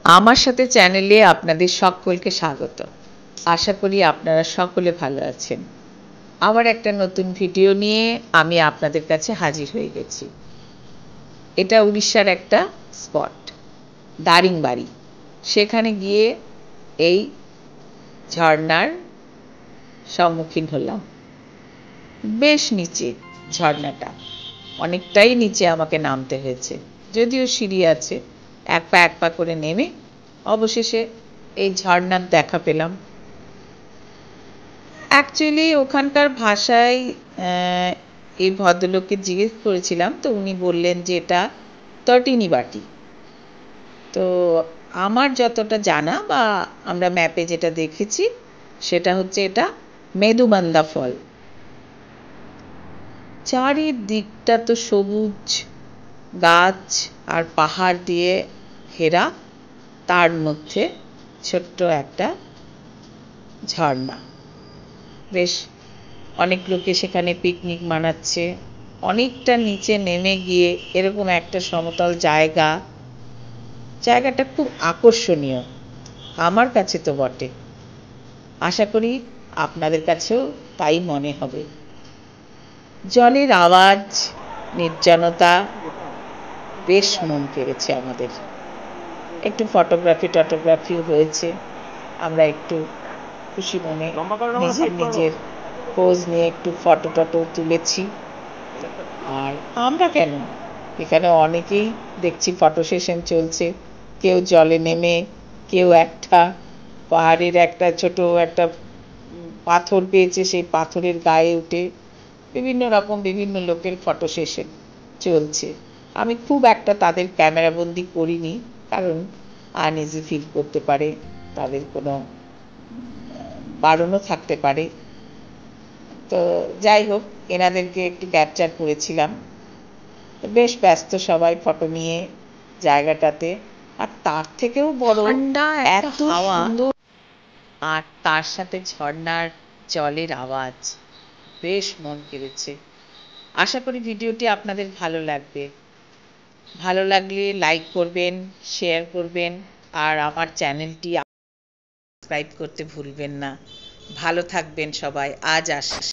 আমার সাথে চ্যানেলে আপনাদের সকলকে স্বাগত। আশা করি আপনারা সকলে ভালো আছেন। আবার একটা নতুন ভিডিও নিয়ে আমি আপনাদের কাছে হাজির হয়ে গেছি। এটা উড়িষ্যার একটা স্পট, দারিংবাড়ি। সেখানে গিয়ে এই ঝর্ণার সম্মুখীন হলাম। বেশ নিচে ঝর্ণাটা, অনেকটাই নিচে আমাকে নামতে হয়েছে, যদিও সিঁড়ি আছে। এক পা করে নেমে অবশেষে এই ঝর্ণার দেখা পেলাম। অ্যাকচুয়ালি ওখানকার ভাষায় এই ভদ্রলোককে জিজ্ঞেস করেছিলাম, তো উনি বললেন যে এটা তটিনী বাটি। তো আমার যতটা জানা বা আমরা ম্যাপে যেটা দেখেছি সেটা হচ্ছে এটা মেদুবান্দা ফল। চারিদিকটা তো সবুজ গাছ আর পাহাড় দিয়ে ঘেরা, তার মধ্যে ছোট্ট একটা ঝর্ণা। বেশ অনেক লোকে সেখানে পিকনিক মানাচ্ছে। অনেকটা নিচে নেমে গিয়ে এরকম একটা সমতল জায়গাটা খুব আকর্ষণীয়, আমার কাছে তো বটে। আশা করি আপনাদের কাছেও তাই মনে হবে। জলের আওয়াজ, নির্জনতা বেশ মন কেড়েছে আমাদের। একটু ফটোগ্রাফিও হয়েছে। আমরা একটু খুশি মনে নিজের পোজ নিয়ে একটু ফটো তুলেছি। আর আমরা কেন, এখানে অনেকেই দেখছি ফটো সেশন চলছে। কেউ জলে নেমে, কেউ একটা পাহাড়ের একটা ছোট একটা পাথর পেয়েছে, সেই পাথরের গায়ে উঠে বিভিন্ন লোকের ফটো সেশন চলছে। আমি খুব একটা তাদের ক্যামেরাবন্দি করিনি, কারণ আনইজি ফিল করতে পারে, তাদের কোনো বারণও থাকতে পারে। তো যাই হোক, এনাদেরকে একটু ক্যাপচার করেছিলাম। বেশ ব্যস্ত সবাই ফটো নিয়ে জায়গাটাতে। আর তার থেকেও বড়, এত সুন্দর, আর তার সাথে ঝর্ণার জলের আওয়াজ, বেশ মন কেড়েছে। আশা করি ভিডিওটি আপনাদের ভালো লাগবে। ভালো লাগলে লাইক করবেন, শেয়ার করবেন, আর আমার চ্যানেলটি সাবস্ক্রাইব করতে ভুলবেন না। ভালো থাকবেন সবাই। আজ আসি।